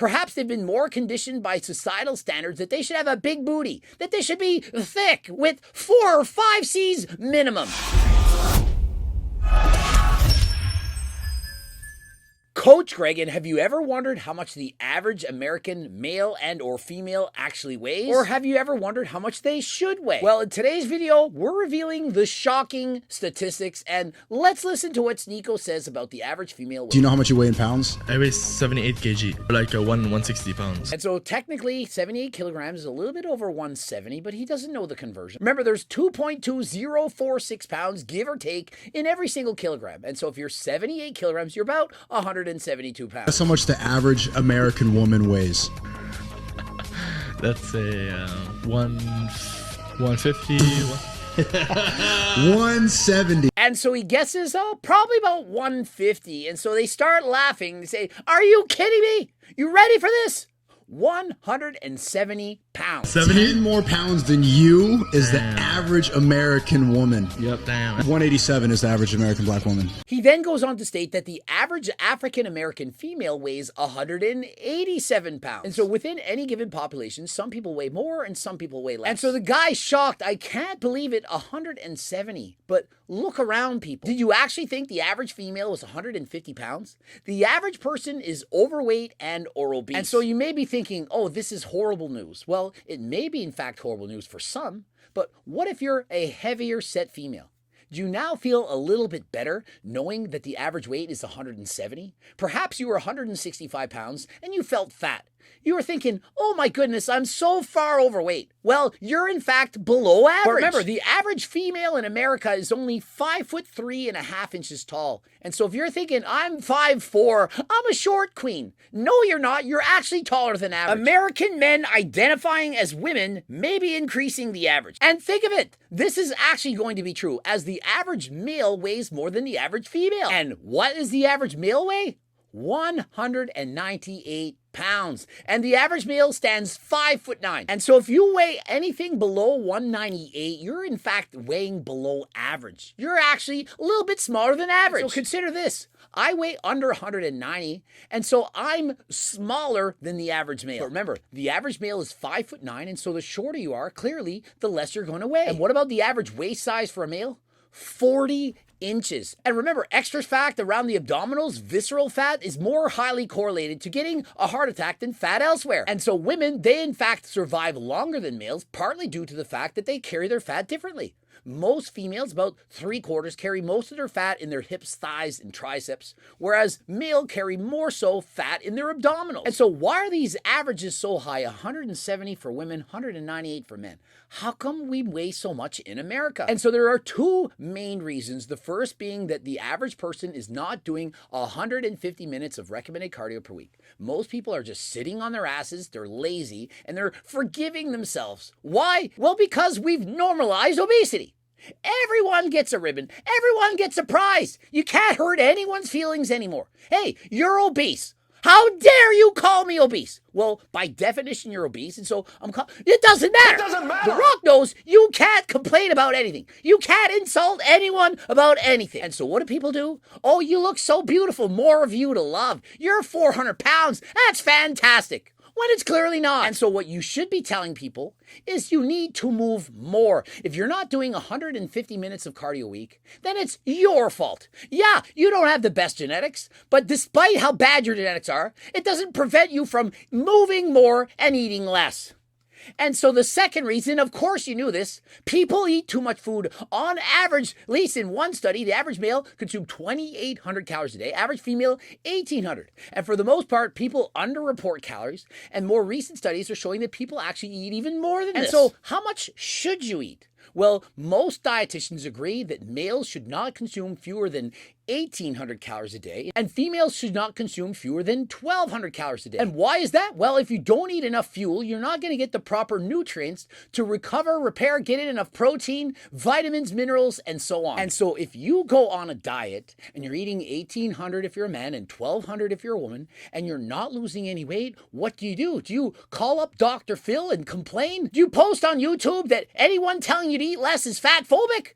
Perhaps they've been more conditioned by societal standards that they should have a big booty, that they should be thick with 4 or 5 C's minimum. Coach Greg, and have you ever wondered how much the average American male and or female actually weighs? Or have you ever wondered how much they should weigh? Well, in today's video, we're revealing the shocking statistics, and let's listen to what Sneeko says about the average female weight. Do you know how much you weigh in pounds? I weigh 78 kg, like 160 pounds. And so technically 78 kilograms is a little bit over 170, but he doesn't know the conversion. Remember, there's 2.2046 pounds, give or take, in every single kilogram. And so if you're 78 kilograms, you're about 172 pounds. That's how much the average American woman weighs. That's a 150. 170. And so he guesses, probably about 150. And so they start laughing. They say, are you kidding me? You ready for this? 170 pounds. 10 more pounds than you is the average American woman. Yep, damn. 187 is the average American black woman. He then goes on to state that the average African American female weighs 187 pounds. And so within any given population, some people weigh more and some people weigh less. And so the guy's shocked. I can't believe it, 170. But look around, people. Did you actually think the average female was 150 pounds? The average person is overweight and or obese. And so you may be thinking, oh, this is horrible news. Well, it may be in fact horrible news for some, but what if you're a heavier set female? Do you now feel a little bit better knowing that the average weight is 170? Perhaps you were 165 pounds and you felt fat. You were thinking, oh my goodness, I'm so far overweight. Well, you're in fact below average. But remember, the average female in America is only 5'3.5" tall. And so if you're thinking, I'm 5'4", I'm a short queen. No, you're not. You're actually taller than average. American men identifying as women may be increasing the average. And think of it, this is actually going to be true, as the average male weighs more than the average female. And what is the average male weigh? 198 pounds. And the average male stands 5'9". And so if you weigh anything below 198, you're in fact weighing below average. You're actually a little bit smaller than average. So consider this. I weigh under 190, and so I'm smaller than the average male. But remember, the average male is 5'9", and so the shorter you are, clearly, the less you're going to weigh. And what about the average waist size for a male? 40 inches. And remember, extra fact around the abdominals, visceral fat is more highly correlated to getting a heart attack than fat elsewhere. And so women, they in fact survive longer than males, partly due to the fact that they carry their fat differently. Most females, about 3/4, carry most of their fat in their hips, thighs, and triceps, whereas male carry more so fat in their abdominals. And so why are these averages so high? 170 for women, 198 for men. How come we weigh so much in America? And so there are two main reasons. The first being that the average person is not doing 150 minutes of recommended cardio per week. Most people are just sitting on their asses, they're lazy, and they're forgiving themselves. Why? Well, because we've normalized obesity. Everyone gets a ribbon. Everyone gets a prize. You can't hurt anyone's feelings anymore. Hey, you're obese. How dare you call me obese? Well, by definition, you're obese, and so it doesn't matter. It doesn't matter. The Rock knows you can't complain about anything. You can't insult anyone about anything. And so what do people do? Oh, you look so beautiful. More of you to love. You're 400 pounds. That's fantastic. When it's clearly not. And so what you should be telling people is you need to move more. If you're not doing 150 minutes of cardio a week, then it's your fault. Yeah, you don't have the best genetics, but despite how bad your genetics are, it doesn't prevent you from moving more and eating less. And so the second reason, of course you knew this, people eat too much food. On average, at least in one study, the average male consumed 2,800 calories a day, average female 1,800. And for the most part, people underreport calories, and more recent studies are showing that people actually eat even more than this. And so how much should you eat? Well, most dietitians agree that males should not consume fewer than 1,800 calories a day, and females should not consume fewer than 1,200 calories a day. And why is that? Well, if you don't eat enough fuel, you're not going to get the proper nutrients to recover, repair, get in enough protein, vitamins, minerals, and so on. And so if you go on a diet and you're eating 1,800 if you're a man and 1,200 if you're a woman, and you're not losing any weight, what do? Do you call up Dr. Phil and complain? Do you post on YouTube that anyone telling you to eat less is fat phobic?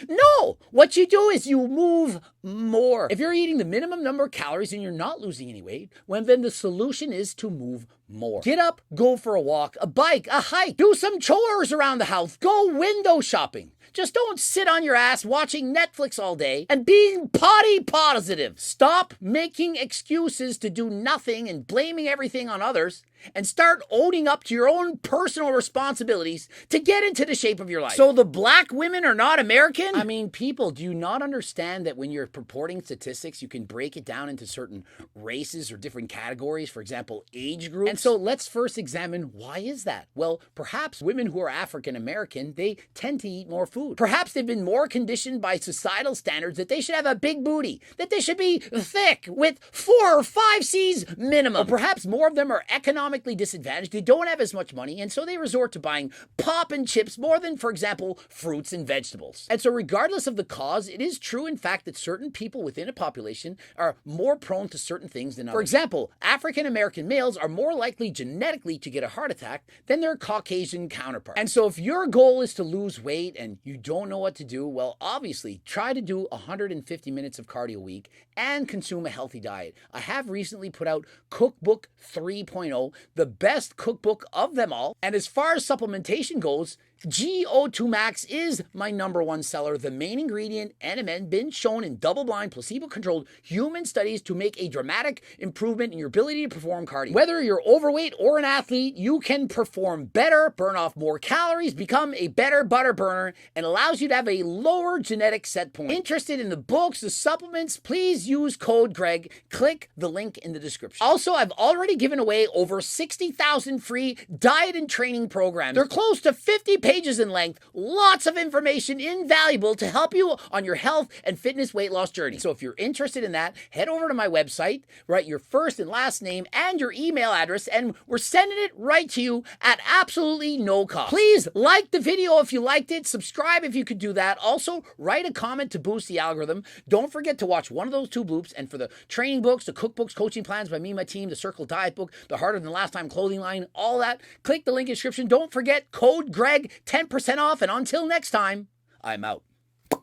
No, what you do is you move more. If you're eating the minimum number of calories and you're not losing any weight, well, then the solution is to move more. Get up, go for a walk, a bike, a hike, do some chores around the house, go window shopping. Just don't sit on your ass watching Netflix all day and being potty positive. Stop making excuses to do nothing and blaming everything on others, and start owning up to your own personal responsibilities to get into the shape of your life. So the black women are not American? I mean, people, do you not understand that when you're purporting statistics, you can break it down into certain races or different categories, for example, age groups? And so let's first examine, why is that? Well, perhaps women who are African American, they tend to eat more food. Perhaps they've been more conditioned by societal standards that they should have a big booty, that they should be thick with 4 or 5 C's minimum. Or perhaps more of them are economically disadvantaged. They don't have as much money, and so they resort to buying pop and chips more than, for example, fruits and vegetables. And so regardless of the cause, it is true, in fact, that certain people within a population are more prone to certain things than others. For example, African American males are more likely genetically to get a heart attack than their Caucasian counterparts. And so if your goal is to lose weight and you don't know what to do, well, obviously try to do 150 minutes of cardio a week and consume a healthy diet. I have recently put out Cookbook 3.0, the best cookbook of them all. And as far as supplementation goes, GO2 Max is my #1 seller. The main ingredient, NMN, been shown in double-blind, placebo-controlled human studies to make a dramatic improvement in your ability to perform cardio. Whether you're overweight or an athlete, you can perform better, burn off more calories, become a better butter burner, and allows you to have a lower genetic set point. Interested in the books, the supplements, please use code Greg. Click the link in the description. Also, I've already given away over 60,000 free diet and training programs. They're close to 50 pages in length, lots of information, invaluable to help you on your health and fitness weight loss journey. So if you're interested in that, head over to my website, write your first and last name and your email address, and we're sending it right to you at absolutely no cost. Please like the video if you liked it, subscribe if you could do that. Also, write a comment to boost the algorithm. Don't forget to watch one of those 2 bloops, and for the training books, the cookbooks, coaching plans by me and my team, the Circle Diet book, the Harder Than Last Time clothing line, all that, click the link in the description. Don't forget code Greg, 10% off, and until next time, I'm out.